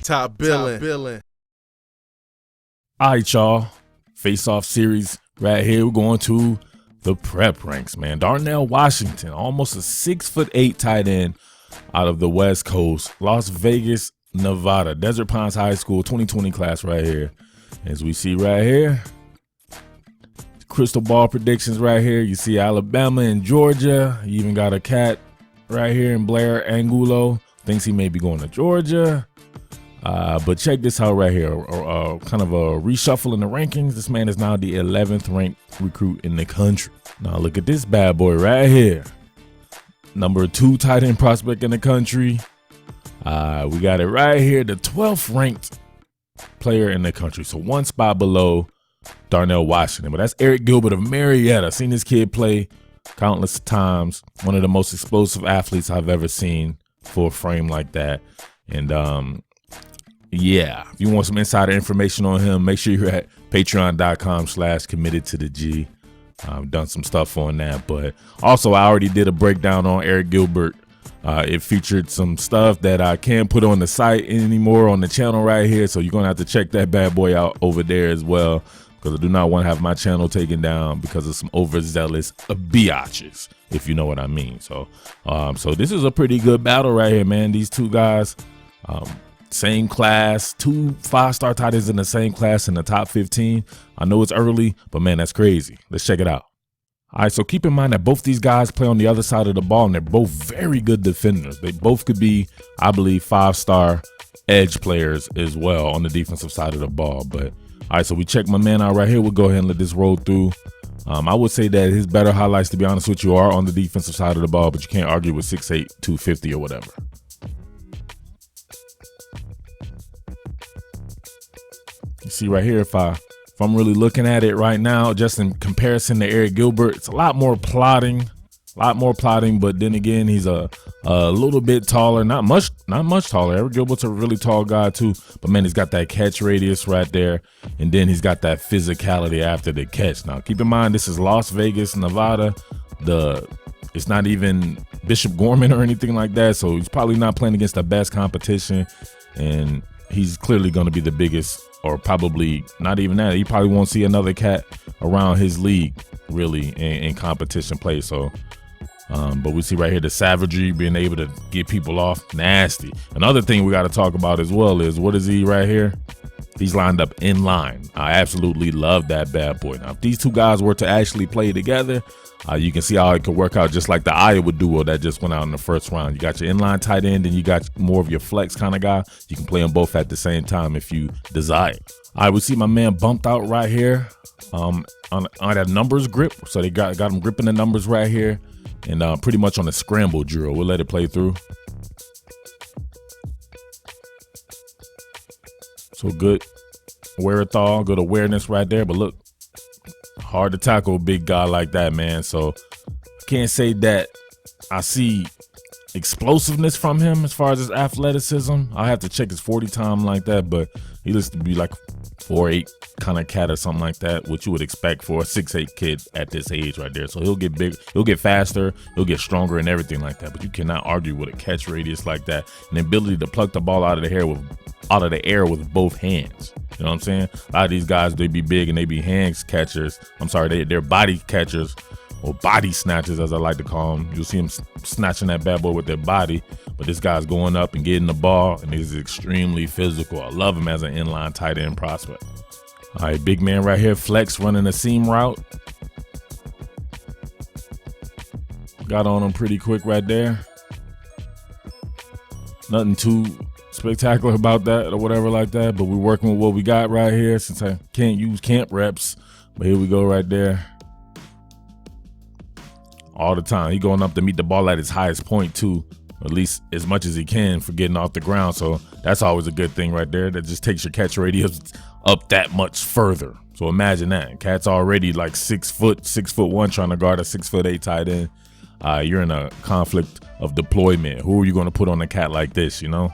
Top Billin. All right, y'all. Face-off series right here. We're going to the prep ranks, man. Darnell Washington, almost a 6'8" tight end out of the West Coast, Las Vegas, Nevada, Desert Pines High School, 2020 class right here. As we see right here, crystal ball predictions right here. You see Alabama and Georgia. You even got a cat right here in Blair Angulo. Thinks he may be going to Georgia. But check this out right here. Kind of a reshuffle in the rankings. This man is now the 11th ranked recruit in the country. Now look at this bad boy right here. Number 2 tight end prospect in the country. We got it right here. The 12th ranked player in the country. So one spot below Darnell Washington. But that's Arik Gilbert of Marietta. Seen this kid play countless times. One of the most explosive athletes I've ever seen for a frame like that. And yeah, if you want some insider information on him, make sure you're at patreon.com/committed to the G. I've done some stuff on that, but also I already did a breakdown on Arik Gilbert. It featured some stuff that I can't put on the site anymore on the channel right here, so you're gonna have to check that bad boy out over there as well, because I do not want to have my channel taken down because of some overzealous biatches, if you know what I mean. So this is a pretty good battle right here, man. These two guys, same class, 2 5-star tight ends in the same class in the top 15. I know it's early, but man, that's crazy. Let's check it out. All right, so keep in mind that both these guys play on the other side of the ball, and they're both very good defenders. They both could be, I believe, 5-star edge players as well on the defensive side of the ball. But all right, so we check my man out right here. We'll go ahead and let this roll through. I would say that his better highlights, to be honest with you, are on the defensive side of the ball, but you can't argue with 6'8", 250 or whatever. You see right here, if I'm really looking at it right now, just in comparison to Arik Gilbert, it's a lot more plotting, but then again, he's a little bit taller, not much taller. Arik Gilbert's a really tall guy too, but man, he's got that catch radius right there, and then he's got that physicality after the catch. Now, keep in mind, this is Las Vegas, Nevada. It's not even Bishop Gorman or anything like that, so he's probably not playing against the best competition, and he's clearly going to be the biggest, or probably not even that. He probably won't see another cat around his league really in competition play. So, but we see right here the savagery, being able to get people off nasty. Another thing we got to talk about as well is, what is he right here? He's lined up in line. I absolutely love that bad boy. Now, if these two guys were to actually play together, you can see how it could work out, just like the Iowa duo that just went out in the first round. You got your inline tight end, and you got more of your flex kind of guy. You can play them both at the same time if you desire. All right, we see my man bumped out right here on that numbers grip. So they got him gripping the numbers right here, and pretty much on a scramble drill. We'll let it play through. So good wherewithal, good awareness right there. But look, hard to tackle a big guy like that, man. So I can't say that I see explosiveness from him as far as his athleticism. I have to check his 40 time like that, but he looks to be like 4'8" kind of cat or something like that, which you would expect for a 6'8" kid at this age right there. So he'll get big, he'll get faster, he'll get stronger and everything like that. But you cannot argue with a catch radius like that, and the ability to pluck the ball out of the air with both hands. You know what I'm saying? A lot of these guys, they be big and they be hands catchers. I'm sorry, they're body catchers, or body snatchers as I like to call them. You'll see them snatching that bad boy with their body, but this guy's going up and getting the ball, and he's extremely physical. I love him as an inline tight end prospect. All right, big man right here, flex, running a seam route. Got on him pretty quick right there. Nothing too spectacular about that or whatever like that, but we're working with what we got right here, since I can't use camp reps. But here we go right there. All the time. He going up to meet the ball at his highest point too, at least as much as he can for getting off the ground. So that's always a good thing right there. That just takes your catch radius up that much further. So imagine that. Cat's already like 6'1", trying to guard a 6'8" tight end. You're in a conflict of deployment. Who are you going to put on a cat like this, you know?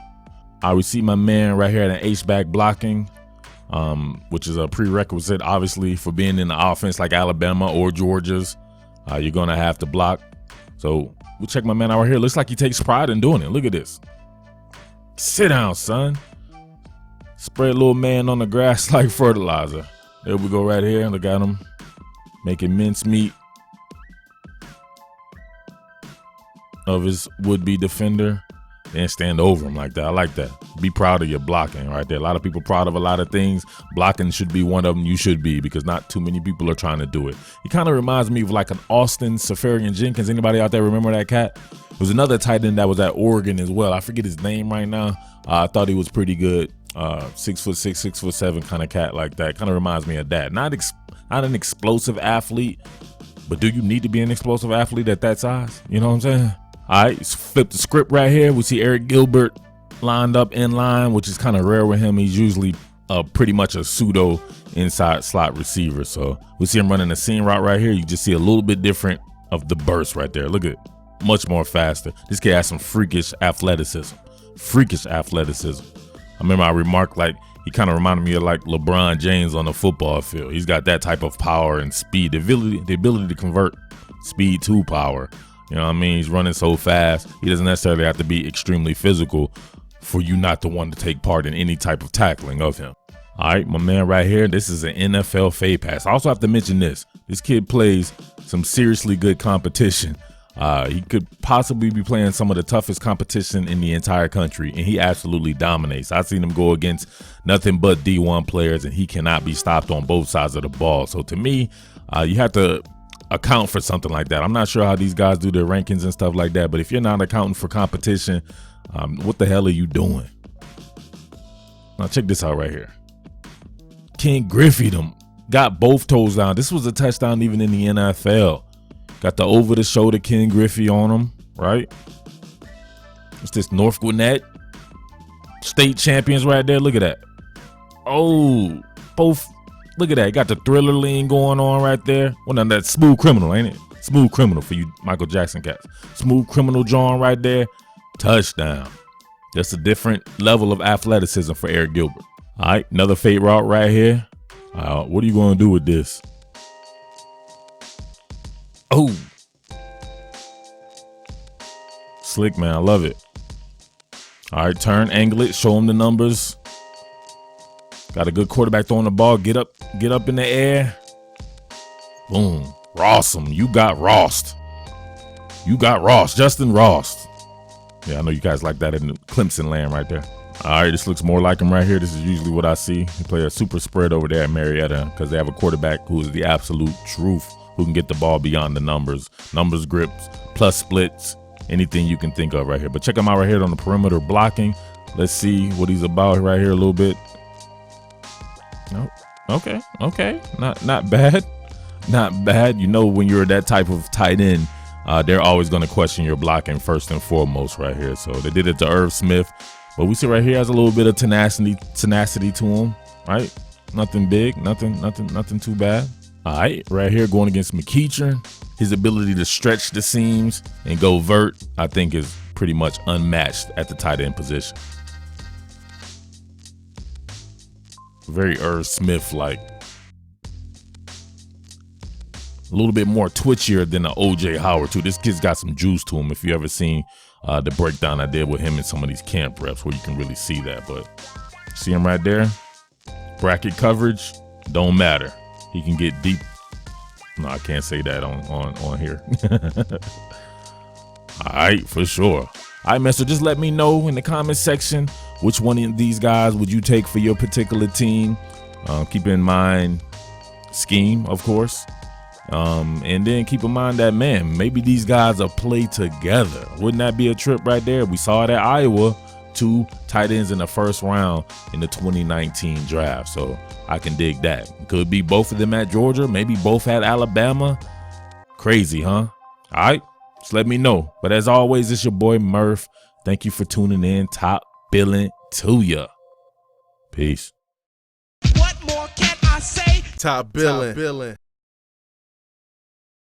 I would see my man right here at an H-back blocking, which is a prerequisite, obviously, for being in the offense like Alabama or Georgia's. You're going to have to block. So we'll check my man out right here. Looks like he takes pride in doing it. Look at this. Sit down, son. Spread little man on the grass like fertilizer. There we go right here. Look at him making mincemeat of his would-be defender. Then stand over him like that. I like that. Be proud of your blocking right there. A lot of people proud of a lot of things. Blocking should be one of them. You should be, because not too many people are trying to do it. He kind of reminds me of like an Austin Safarian-Jenkins. Anybody out there remember that cat? There was another tight end that was at Oregon as well. I forget his name right now. I thought he was pretty good. 6'6", 6'7" kind of cat like that. Kind of reminds me of that. Not an explosive athlete, but do you need to be an explosive athlete at that size? You know what I'm saying? All right, let's flip the script right here. We see Arik Gilbert lined up in line, which is kind of rare with him. He's usually pretty much a pseudo inside slot receiver. So we see him running a seam route right here. You just see a little bit different of the burst right there. Look at it. Much more faster. This kid has some freakish athleticism. I remember I remarked like he kind of reminded me of like LeBron James on the football field. He's got that type of power and speed, the ability to convert speed to power. You know what I mean? He's running so fast. He doesn't necessarily have to be extremely physical for you not to want to take part in any type of tackling of him. All right, my man right here, this is an NFL fade pass. I also have to mention this. This kid plays some seriously good competition. He could possibly be playing some of the toughest competition in the entire country, and he absolutely dominates. I've seen him go against nothing but D1 players, and he cannot be stopped on both sides of the ball. So to me, you have to account for something like that. I'm not sure how these guys do their rankings and stuff like that, but if you're not accounting for competition, what the hell are you doing? Now check this out right here. Ken Griffey got both toes down. This was a touchdown even in the NFL. Got the over-the-shoulder Ken Griffey on him, right? What's this, North Gwinnett? State champions right there. Look at that. Oh, both. Look at that. Got the Thriller lean going on right there. Well, now that's Smooth Criminal, ain't it? Smooth Criminal for you Michael Jackson cats. Smooth Criminal John right there. Touchdown. That's a different level of athleticism for Arik Gilbert. All right, another fade route right here. What are you going to do with this? Oh, slick, man. I love it. All right, turn, angle it, show him the numbers. Got a good quarterback throwing the ball. Get up in the air. Boom. Ross him. You got Rossed. Justin Ross. Yeah, I know you guys like that in the Clemson land right there. All right, this looks more like him right here. This is usually what I see. They play a super spread over there at Marietta because they have a quarterback who is the absolute truth, who can get the ball beyond the numbers, grips, plus splits, anything you can think of right here. But check him out right here on the perimeter blocking. Let's see what he's about right here a little bit. Nope. Okay. Not bad. You know, when you're that type of tight end, they're always going to question your blocking first and foremost right here. So they did it to Irv Smith, but we see right here has a little bit of tenacity to him, right? Nothing big, nothing too bad. All right, right here going against McEachern, his ability to stretch the seams and go vert, I think, is pretty much unmatched at the tight end position. Very Irv Smith-like. A little bit more twitchier than the OJ Howard, too. This kid's got some juice to him. If you ever seen the breakdown I did with him in some of these camp reps where you can really see that. But see him right there? Bracket coverage, don't matter. He can get deep. No, I can't say that on here. All right, for sure. All right, man, so just let me know in the comment section which one of these guys would you take for your particular team. Keep in mind scheme, of course. And then keep in mind that, man, maybe these guys will play together. Wouldn't that be a trip right there? We saw it at Iowa. 2 tight ends in the first round in the 2019 draft. So I can dig that. Could be both of them at Georgia, maybe both at Alabama. Crazy, huh? All right, just let me know. But as always, it's your boy Murph. Thank you for tuning in. Top Billin to ya. Peace. What more can I say? Top Billin.